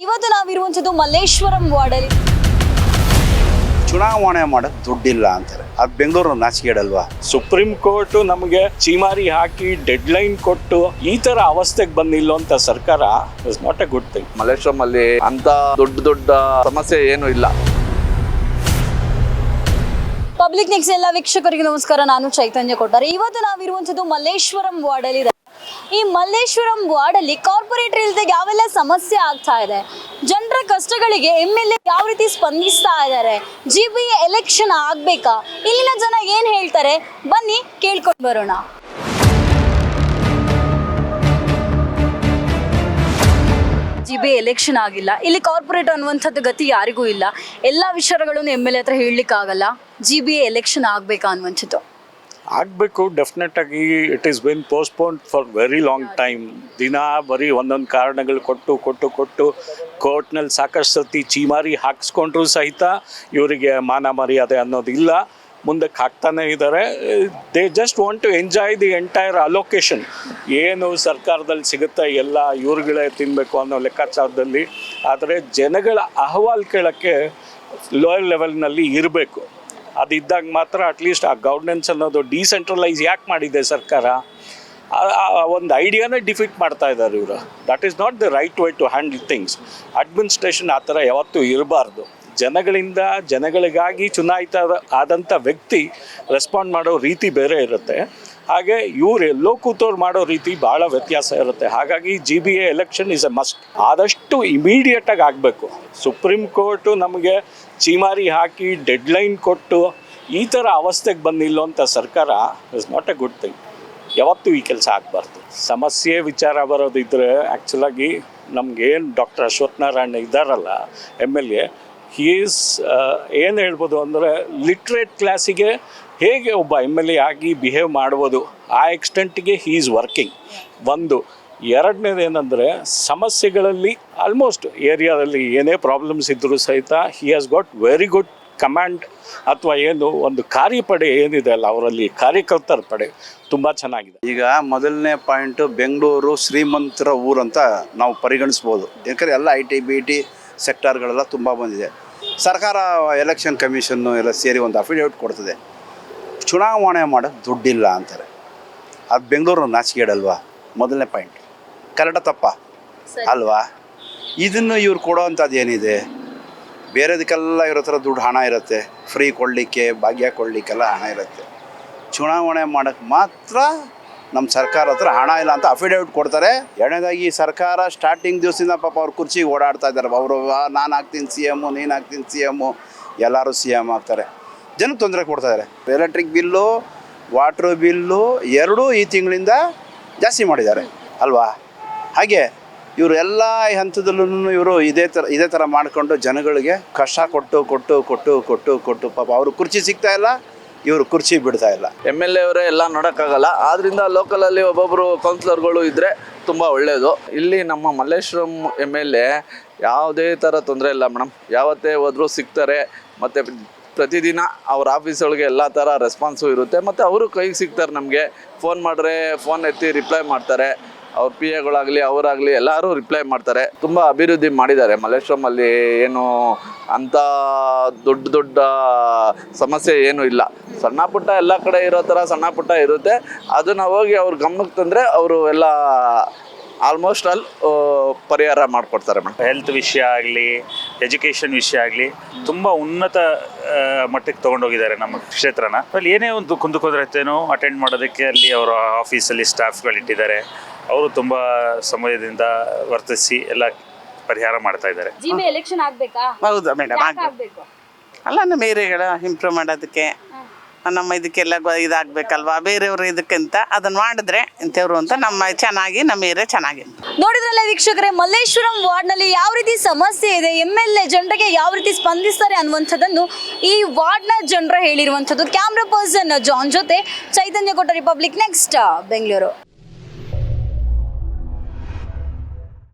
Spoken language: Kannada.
ಇವತ್ತು ನಾವಿರುವಂಥದ್ದು ಮಲ್ಲೇಶ್ವರಂ ವಾರ್ಡಲ್ಲಿ. ಚುನಾವಣೆ ಮಾಡೋಕ್ಕೆ ದುಡ್ಡಿಲ್ಲ ಅಂತಾರೆ. ಅದು ಬೆಂಗಳೂರು ನಾಚಿಕೆಡಲ್ವಾ? ಸುಪ್ರೀಂ ಕೋರ್ಟ್ ನಮಗೆ ಚೀಮಾರಿ ಹಾಕಿ ಡೆಡ್ಲೈನ್ ಕೊಟ್ಟು ಈ ತರ ಅವಸ್ಥೆಗೆ ಬಂದಿಲ್ಲ ಅಂತ ಸರ್ಕಾರ is not A good thing. Malleshwaram ಅಲ್ಲಿ ಅಂತ ದೊಡ್ಡ ಸಮಸ್ಯೆ ಏನು ಇಲ್ಲ. ಪಬ್ಲಿಕ್ ನೆಕ್ಸ್ಟ್ ಎಲ್ಲ ವೀಕ್ಷಕರಿಗೆ ನಮಸ್ಕಾರ, ನಾನು ಚೈತನ್ಯ ಕೊಟ್ಟಾರೆ. ಇವತ್ತು ನಾವಿರುವಂಥದ್ದು ಮಲ್ಲೇಶ್ವರಂ ವಾರ್ಡಲ್ಲಿ ಇದೆ. ಈ ಮಲ್ಲೇಶ್ವರಂ ವಾರ್ಡಲ್ಲಿ ಕಾರ್ಪೊರೇಟರ್ ಇಲ್ಲದೆ ಯಾವೆಲ್ಲ ಸಮಸ್ಯೆ ಆಗ್ತಾ ಇದೆ, ಜನರ ಕಷ್ಟಗಳಿಗೆ MLA ಯಾವ ರೀತಿ ಸ್ಪಂದಿಸ್ತಾ ಇದ್ದಾರೆ, GBA ಎಲೆಕ್ಷನ್ ಆಗ್ಬೇಕಾ, ಇಲ್ಲಿನ ಜನ ಏನ್ ಹೇಳ್ತಾರೆ, ಬನ್ನಿ ಕೇಳ್ಕೊಂಡು ಬರೋಣ. GBA ಎಲೆಕ್ಷನ್ ಆಗಿಲ್ಲ, ಇಲ್ಲಿ ಕಾರ್ಪೊರೇಟ್ ಅನ್ನುವಂಥದ್ದು ಗತಿ ಯಾರಿಗೂ ಇಲ್ಲ. ಎಲ್ಲ ವಿಚಾರಗಳನ್ನು MLA ಹತ್ರ ಹೇಳಲಿಕ್ಕಾಗಲ್ಲ. GBA ಎಲೆಕ್ಷನ್ ಆಗಬೇಕಾ ಅನ್ನುವಂಥದ್ದು ಆಗಬೇಕು. ಡೆಫಿನೆಟ್ ಆಗಿ it is been postponed for very long time. ದಿನ ಬರೀ ಒಂದೊಂದು ಕಾರಣಗಳು ಕೊಟ್ಟು ಕೋರ್ಟ್ನಲ್ಲಿ ಸಾಕಷ್ಟು ಸತಿ ಚೀಮಾರಿ ಹಾಕ್ಸ್ಕೊಂಡ್ರೂ ಸಹಿತ ಇವರಿಗೆ ಮಾನ ಮರ್ಯಾದೆ ಅನ್ನೋದಿಲ್ಲ. ಮುಂದಕ್ಕೆ ಹಾಕ್ತಾನೆ ಇದ್ದಾರೆ. They just want to enjoy the entire allocation. ಏನು ಸರ್ಕಾರದಲ್ಲಿ ಸಿಗುತ್ತೆ ಎಲ್ಲ ಇವ್ರುಗಳೇ ತಿನ್ನಬೇಕು ಅನ್ನೋ ಲೆಕ್ಕಾಚಾರದಲ್ಲಿ. ಆದರೆ ಜನಗಳ ಅಹವಾಲು ಕೇಳೋಕ್ಕೆ ಲೋಯರ್ ಲೆವೆಲ್ನಲ್ಲಿ ಇರಬೇಕು. ಅದಿದ್ದಾಗ ಮಾತ್ರ ಅಟ್ಲೀಸ್ಟ್ ಆ ಗೌರ್ನೆನ್ಸ್ ಅನ್ನೋದು ಡಿಸೆಂಟ್ರಲೈಸ್ ಯಾಕೆ ಮಾಡಿದೆ ಸರ್ಕಾರ, ಒಂದು ಐಡಿಯಾನೇ ಡಿಫೀಟ್ ಮಾಡ್ತಾ ಇದ್ದಾರೆ ಇವರು. That is not the right way to handle things. Administration ಆ ಥರ ಯಾವತ್ತೂ ಇರಬಾರ್ದು. ಜನಗಳಿಂದ ಜನಗಳಿಗಾಗಿ ಚುನಾಯಿತ ಆದಂಥ ವ್ಯಕ್ತಿ ರೆಸ್ಪಾಂಡ್ ಮಾಡೋ ರೀತಿ ಬೇರೆ ಇರುತ್ತೆ. ಹಾಗೆ ಇವ್ರು ಎಲ್ಲೋ ಕೂತವ್ರು ಮಾಡೋ ರೀತಿ ಭಾಳ ವ್ಯತ್ಯಾಸ ಇರುತ್ತೆ. ಹಾಗಾಗಿ GBA election is A must. ಆದಷ್ಟು ಇಮಿಡಿಯೇಟಾಗಿ ಆಗಬೇಕು. ಸುಪ್ರೀಂ ಕೋರ್ಟು ನಮಗೆ ಚೀಮಾರಿ ಹಾಕಿ ಡೆಡ್ಲೈನ್ ಕೊಟ್ಟು ಈ ಥರ ಅವಸ್ಥೆಗೆ ಬಂದಿಲ್ಲ ಅಂತ ಸರ್ಕಾರ is not A good thing. ಯಾವತ್ತೂ ಈ ಕೆಲಸ ಆಗಬಾರ್ದು. ಸಮಸ್ಯೆ ವಿಚಾರ ಬರೋದಿದ್ದರೆ ಆ್ಯಕ್ಚುಲಾಗಿ ನಮಗೇನು ಡಾಕ್ಟರ್ ಅಶ್ವಥ್ ನಾರಾಯಣ ಇದ್ದಾರಲ್ಲ MLA, ಈಸ್ ಏನು ಹೇಳ್ಬೋದು ಅಂದರೆ ಲಿಟ್ರೇಟ್ ಕ್ಲಾಸಿಗೆ ಹೇಗೆ ಒಬ್ಬ MLA ಆಗಿ ಬಿಹೇವ್ ಮಾಡ್ಬೋದು ಆ ಎಕ್ಸ್ಟೆಂಟಿಗೆ ಹೀ ಈಸ್ ವರ್ಕಿಂಗ್. ಒಂದು. ಎರಡನೇದು ಏನಂದರೆ ಸಮಸ್ಯೆಗಳಲ್ಲಿ ಆಲ್ಮೋಸ್ಟ್ ಏರಿಯಾದಲ್ಲಿ ಏನೇ ಪ್ರಾಬ್ಲಮ್ಸ್ ಇದ್ದರೂ ಸಹಿತ he has got very good command, ಅಥವಾ ಏನು ಒಂದು ಕಾರ್ಯಪಡೆ ಏನಿದೆ ಅಲ್ಲ ಅವರಲ್ಲಿ ಕಾರ್ಯಕರ್ತರ ಪಡೆ ತುಂಬ ಚೆನ್ನಾಗಿದೆ. ಈಗ ಮೊದಲನೇ ಪಾಯಿಂಟು ಬೆಂಗಳೂರು ಶ್ರೀಮಂತರ ಊರು ಅಂತ ನಾವು ಪರಿಗಣಿಸ್ಬೋದು. ಯಾಕಂದರೆ ಎಲ್ಲ IT BT ಸೆಕ್ಟಾರ್ಗಳೆಲ್ಲ ತುಂಬ ಬಂದಿದೆ. ಸರ್ಕಾರ ಎಲೆಕ್ಷನ್ ಕಮಿಷನ್ನು ಎಲ್ಲ ಸೇರಿ ಒಂದು ಅಫಿಡೇವಿಟ್ ಕೊಡ್ತದೆ. ಚುನಾವಣೆ ಮಾಡೋಕ್ಕೆ ದುಡ್ಡಿಲ್ಲ ಅಂತಾರೆ. ಅದು ಬೆಂಗಳೂರು ನಾಚಿಕೆಡಲ್ವಾ? ಮೊದಲನೇ ಪಾಯಿಂಟ್ ಕರೆಕ್ಟ ತಪ್ಪ ಅಲ್ವಾ? ಇದನ್ನು ಇವ್ರು ಕೊಡೋವಂಥದ್ದು ಏನಿದೆ? ಬೇರೆದಕ್ಕೆಲ್ಲ ಇರೋ ಥರ ದುಡ್ಡು ಹಣ ಇರುತ್ತೆ. ಫ್ರೀ ಕೊಡಲಿಕ್ಕೆ, ಭಾಗ್ಯ ಕೊಡಲಿಕ್ಕೆಲ್ಲ ಹಣ ಇರುತ್ತೆ. ಚುನಾವಣೆ ಮಾಡೋಕ್ಕೆ ಮಾತ್ರ ನಮ್ಮ ಸರ್ಕಾರ ಹತ್ರ ಹಣ ಇಲ್ಲ ಅಂತ ಅಫಿಡೇವಿಟ್ ಕೊಡ್ತಾರೆ. ಎರಡನೇದಾಗಿ ಸರ್ಕಾರ ಸ್ಟಾರ್ಟಿಂಗ್ ದಿವಸದಿಂದ ಪಾಪ ಅವ್ರು ಕುರ್ಚಿಗೆ ಓಡಾಡ್ತಾ ಇದ್ದಾರೆ. ಅವರು ನಾನು ಆಗ್ತೀನಿ CM, ನೀನು ಆಗ್ತೀನಿ CM, ಎಲ್ಲರೂ CM ಆಗ್ತಾರೆ. ಜನಕ್ಕೆ ತೊಂದರೆ ಕೊಡ್ತಾಯಿದ್ದಾರೆ. ಎಲೆಕ್ಟ್ರಿಕ್ ಬಿಲ್ಲು, ವಾಟ್ರು ಬಿಲ್ಲು ಎರಡೂ ಈ ತಿಂಗಳಿಂದ ಜಾಸ್ತಿ ಮಾಡಿದ್ದಾರೆ ಅಲ್ವಾ? ಹಾಗೆ ಇವರು ಎಲ್ಲ ಹಂತದಲ್ಲೂ ಇವರು ಇದೇ ಥರ ಮಾಡಿಕೊಂಡು ಜನಗಳಿಗೆ ಕಷ್ಟ ಕೊಟ್ಟು ಪಾಪ ಅವರು ಕುರ್ಚಿ ಸಿಗ್ತಾ ಇಲ್ಲ, ಇವರು ಕುರ್ಚಿ ಬಿಡ್ತಾ ಇಲ್ಲ. MLA ಅವರೇ ಎಲ್ಲ ನೋಡೋಕ್ಕಾಗಲ್ಲ. ಆದ್ದರಿಂದ ಲೋಕಲಲ್ಲಿ ಒಬ್ಬೊಬ್ಬರು ಕೌನ್ಸಿಲರ್ಗಳು ಇದ್ದರೆ ತುಂಬ ಒಳ್ಳೆಯದು. ಇಲ್ಲಿ ನಮ್ಮ ಮಲ್ಲೇಶ್ವರಂ MLA ಯಾವುದೇ ಥರ ತೊಂದರೆ ಇಲ್ಲ ಮೇಡಮ್. ಯಾವತ್ತೇ ಹೋದರೂ ಸಿಗ್ತಾರೆ. ಮತ್ತು ಪ್ರತಿದಿನ ಅವ್ರ ಆಫೀಸ್ ಒಳಗೆ ಎಲ್ಲ ಥರ ರೆಸ್ಪಾನ್ಸು ಇರುತ್ತೆ. ಮತ್ತು ಅವರು ಕೈಗೆ ಸಿಗ್ತಾರೆ. ನಮಗೆ ಫೋನ್ ಮಾಡಿದ್ರೆ ಫೋನ್ ಎತ್ತಿ ರಿಪ್ಲೈ ಮಾಡ್ತಾರೆ. ಅವ್ರ PAಗಳಾಗಲಿ ಅವರಾಗಲಿ ಎಲ್ಲರೂ ರಿಪ್ಲೈ ಮಾಡ್ತಾರೆ. ತುಂಬ ಅಭಿವೃದ್ಧಿ ಮಾಡಿದ್ದಾರೆ ಮಲ್ಲೇಶ್ವರಮಲ್ಲಿ. ಏನು ಅಂಥ ದೊಡ್ಡ ಸಮಸ್ಯೆ ಏನೂ ಇಲ್ಲ. ಸಣ್ಣ ಪುಟ್ಟ ಎಲ್ಲ ಕಡೆ ಇರೋ ಥರ ಸಣ್ಣ ಪುಟ್ಟ ಇರುತ್ತೆ. ಅದನ್ನು ಹೋಗಿ ಅವ್ರ ಗಮನಕ್ಕೆ ತಂದರೆ ಅವರು ಎಲ್ಲ ಆಲ್ಮೋಸ್ಟ್ ಆಲ್ ಪರಿಹಾರ ಮಾಡಿಕೊಡ್ತಾರೆ ಮೇಡಮ್. ಹೆಲ್ತ್ ವಿಷಯ ಆಗಲಿ, ಎಜುಕೇಷನ್ ವಿಷಯ ಆಗಲಿ ತುಂಬ ಉನ್ನತ ಮಟ್ಟಕ್ಕೆ ತೊಗೊಂಡೋಗಿದ್ದಾರೆ ನಮ್ಮ ಕ್ಷೇತ್ರನ. ಅಲ್ಲಿ ಏನೇ ಒಂದು ಕುಂದುಕೊರತೆನೋ ಅಟೆಂಡ್ ಮಾಡೋದಕ್ಕೆ ಅಲ್ಲಿ ಅವರ ಆಫೀಸಲ್ಲಿ ಸ್ಟಾಫ್ಗಳಿಟ್ಟಿದ್ದಾರೆ. ಅವರು ತುಂಬ ಸಮಯದಿಂದ ವರ್ತಿಸಿ ಎಲ್ಲ ಪರಿಹಾರ ಮಾಡ್ತಾ ಇದ್ದಾರೆ. GBA ಎಲೆಕ್ಷನ್ ಆಗಬೇಕಾ? ಹೌದು ಮೇಡಮ್, ಆಗಬೇಕು. ಅಲ್ಲ ನಮ್ಮ ಏರಿಯಾಗಳ ಇಂಪ್ರೂವ್ ಮಾಡೋದಕ್ಕೆ ನಮ್ಮ ಇದಕ್ಕೆಲ್ಲ ಇದಾಗಬೇಕಲ್ವಾ? ಬೇರೆಯವರು ಇದಕ್ಕಿಂತ ಅದನ್ನು ಮಾಡಿದ್ರೆ ಇಂಥವ್ರು ಅಂತ ನಮ್ಮ ಚೆನ್ನಾಗಿ ನಮ್ಮ ಏರಿಯಾ ಚೆನ್ನಾಗಿ. ನೋಡಿದ್ರಲ್ಲ ವೀಕ್ಷಕರೇ, ಮಲ್ಲೇಶ್ವರಂ ವಾರ್ಡ್ನಲ್ಲಿ ಯಾವ ರೀತಿ ಸಮಸ್ಯೆ ಇದೆ, MLA ಜನರಿಗೆ ಯಾವ ರೀತಿ ಸ್ಪಂದಿಸ್ತಾರೆ ಅನ್ನುವಂಥದ್ದನ್ನು ಈ ವಾರ್ಡ್ನ ಜನರ ಹೇಳಿರುವಂಥದ್ದು. ಕ್ಯಾಮ್ರಾ ಪರ್ಸನ್ ಜಾನ್ ಜೊತೆ ಚೈತನ್ಯ ಕೊಟ್ಟ, ರಿಪಬ್ಲಿಕ್ ನೆಕ್ಸ್ಟ್, ಬೆಂಗಳೂರು.